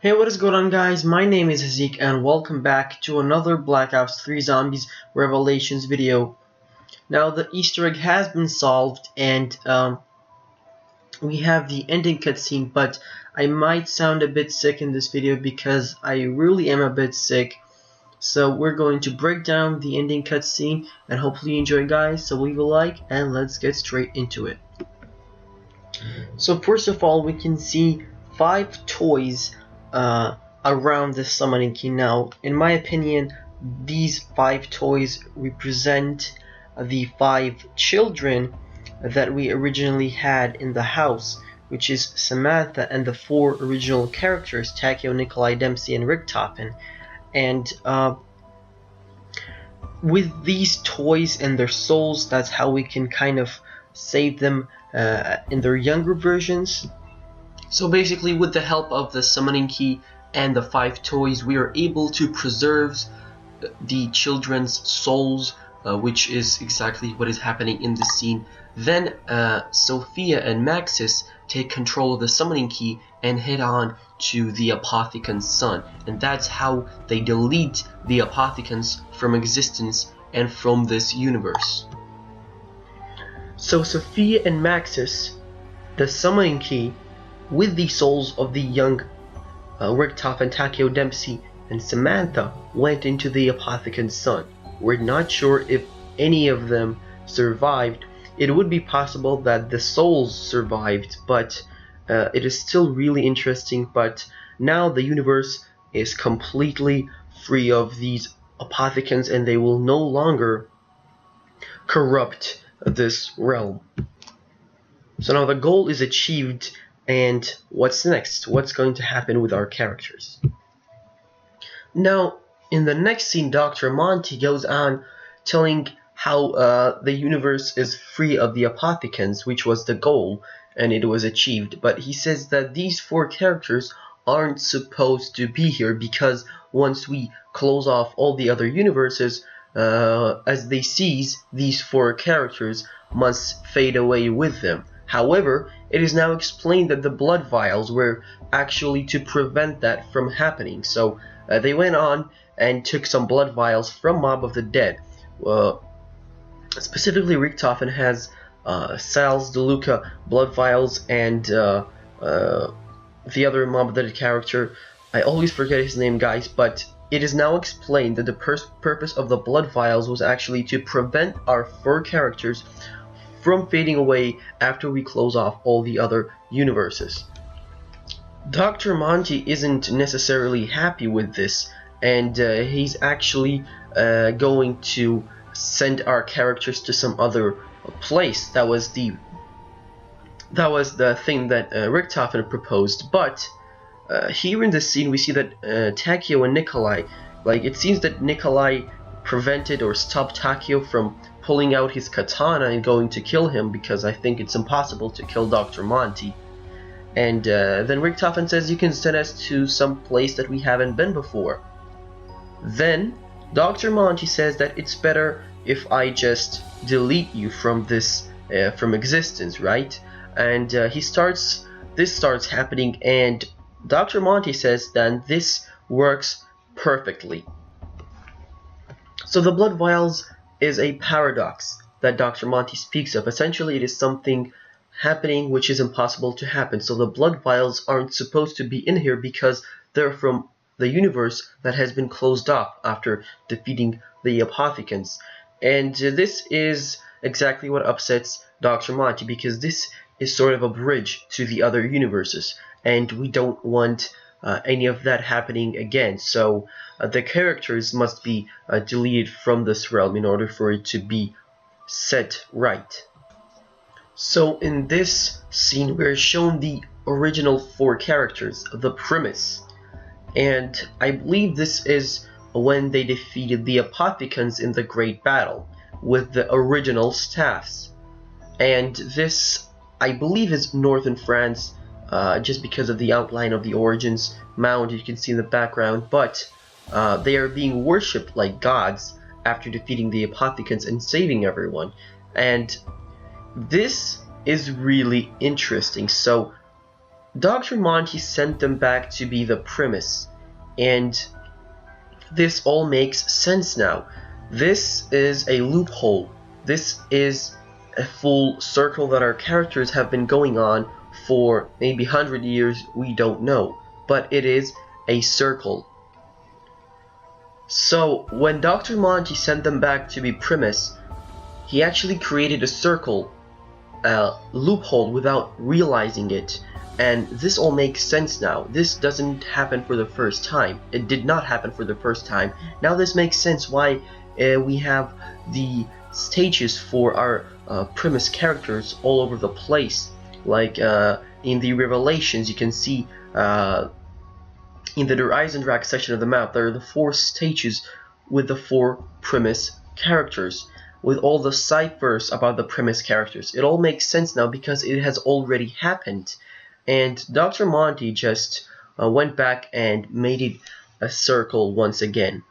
Hey, what is going on, guys? My name is Hazeeq and welcome back to another Black Ops 3 Zombies Revelations video. Now, the Easter egg has been solved and we have the ending cutscene, but I might sound a bit sick in this video because I really am a bit sick. So we're going to break down the ending cutscene and hopefully you enjoy, guys. So leave a like and let's get straight into it. So first of all, we can see 5 toys around the summoning key. Now, in my opinion, these 5 toys represent the 5 children that we originally had in the house, which is Samantha and the 4 original characters, Takeo, Nikolai, Dempsey, and Richtofen. And with these toys and their souls, that's how we can kind of save them in their younger versions. So basically, with the help of the summoning key and the 5 toys, we are able to preserve the children's souls, which is exactly what is happening in the scene. Then Sophia and Maxis take control of the summoning key and head on to the Apothecan's son, and that's how they delete the Apothecans from existence and from this universe. So Sophia and Maxis, the summoning key, with the souls of the young Richtofen, Takeo, Dempsey, and Samantha, went into the Apothecan's son. We're not sure if any of them survived. It would be possible that the souls survived, but it is still really interesting. But now the universe is completely free of these Apothecans and they will no longer corrupt this realm. So now the goal is achieved. And what's next? What's going to happen with our characters? Now, in the next scene, Dr. Monty goes on telling how the universe is free of the Apothecans, which was the goal, and it was achieved. But he says that these 4 characters aren't supposed to be here because once we close off all the other universes, as they cease, these 4 characters must fade away with them. However, it is now explained that the blood vials were actually to prevent that from happening. So they went on and took some blood vials from Mob of the Dead. Specifically, Richtofen has Sal's DeLuca blood vials, and the other Mob of the Dead character, I always forget his name, guys, but it is now explained that the purpose of the blood vials was actually to prevent our 4 characters from fading away after we close off all the other universes. Dr. Monty isn't necessarily happy with this, and he's actually going to send our characters to some other place. That was the thing that Richtofen proposed. But here in this scene we see that Takeo and Nikolai, it seems that Nikolai prevented or stopped Takeo from pulling out his katana and going to kill him, because I think it's impossible to kill Dr. Monty. And then Richtofen says, you can send us to some place that we haven't been before. Then Dr. Monty says that it's better if I just delete you from this from existence, right? And this starts happening, and Dr. Monty says that this works perfectly. So the blood vials is a paradox that Dr. Monty speaks of. Essentially, it is something happening which is impossible to happen. So the blood vials aren't supposed to be in here because they're from the universe that has been closed off after defeating the Apothecans. And this is exactly what upsets Dr. Monty, because this is sort of a bridge to the other universes, and we don't want any of that happening again. So the characters must be deleted from this realm in order for it to be set right. So in this scene we're shown the original 4 characters, the Primis, and I believe this is when they defeated the Apothecans in the Great Battle with the original staffs. And this, I believe, is northern France, just because of the outline of the Origins mound you can see in the background, but they are being worshipped like gods after defeating the Apothecans and saving everyone. And this is really interesting. So Dr. Monty sent them back to be the Primis, and this all makes sense now. This is a loophole. This is a full circle that our characters have been going on for maybe 100 years, we don't know, but it is a circle. So when Dr. Monty sent them back to be Primis, he actually created a circle, a loophole, without realizing it. And this all makes sense now. This doesn't happen for the first time. It did not happen for the first time. Now this makes sense why we have the stages for our Primis characters all over the place. Like in the Revelations, you can see in the Eisendrach section of the map, there are the 4 stages with the 4 Primis characters, with all the ciphers about the Primis characters. It all makes sense now because it has already happened. And Dr. Monty just went back and made it a circle once again.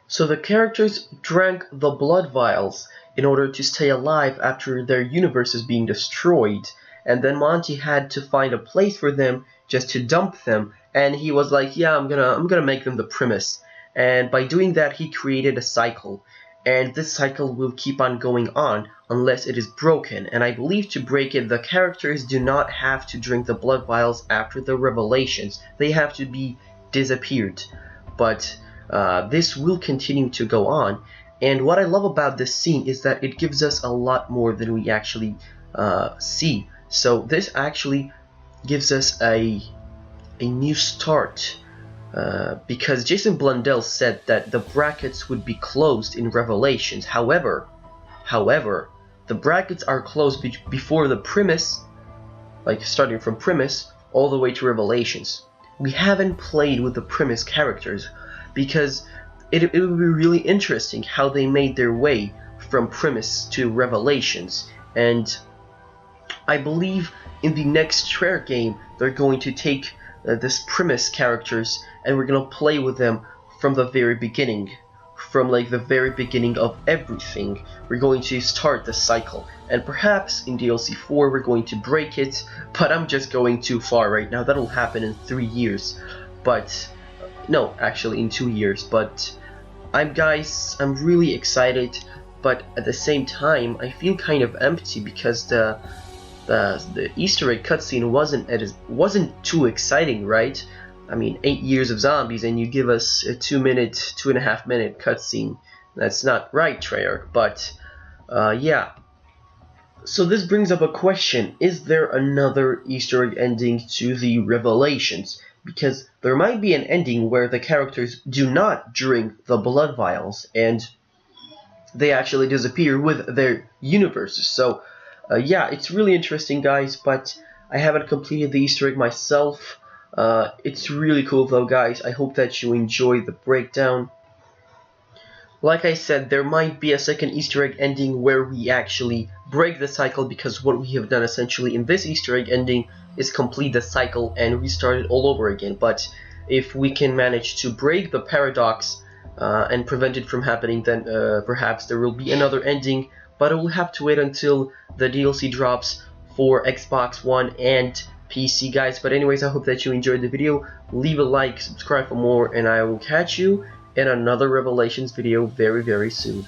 So the characters drank the blood vials in order to stay alive after their universe is being destroyed, and then Monty had to find a place for them just to dump them, and he was like, yeah, I'm gonna make them the Primis. And by doing that, he created a cycle, and this cycle will keep on going on unless it is broken. And I believe to break it, the characters do not have to drink the blood vials after the Revelations. They have to be disappeared. But this will continue to go on. And what I love about this scene is that it gives us a lot more than we actually see. So this actually gives us a new start. Because Jason Blundell said that the brackets would be closed in Revelations. However, the brackets are closed before the Primis, like starting from Primis all the way to Revelations. We haven't played with the Primis characters because it would be really interesting how they made their way from Primis to Revelations. And I believe in the next Easterr game they're going to take this Primis characters and we're gonna play with them from the very beginning, from like the very beginning of everything. We're going to start the cycle, and perhaps in DLC 4 we're going to break it, but I'm just going too far right now. That'll happen in 3 years, but no, actually in 2 years. But I'm really excited, but at the same time I feel kind of empty because the Easter egg cutscene wasn't too exciting, right? I mean, 8 years of zombies and you give us a 2.5 minute cutscene. That's not right, Treyarch, but yeah. So this brings up a question: is there another Easter egg ending to the Revelations? Because there might be an ending where the characters do not drink the blood vials and they actually disappear with their universes. So yeah, it's really interesting, guys, but I haven't completed the Easter egg myself. It's really cool though, guys. I hope that you enjoyed the breakdown. Like I said, there might be a second Easter egg ending where we actually break the cycle, because what we have done essentially in this Easter egg ending is complete the cycle and restart it all over again. But if we can manage to break the paradox and prevent it from happening, then perhaps there will be another ending, but we'll have to wait until the DLC drops for Xbox One and PC, guys. But anyways, I hope that you enjoyed the video. Leave a like, subscribe for more, and I will catch you in another Revelations video very, very soon.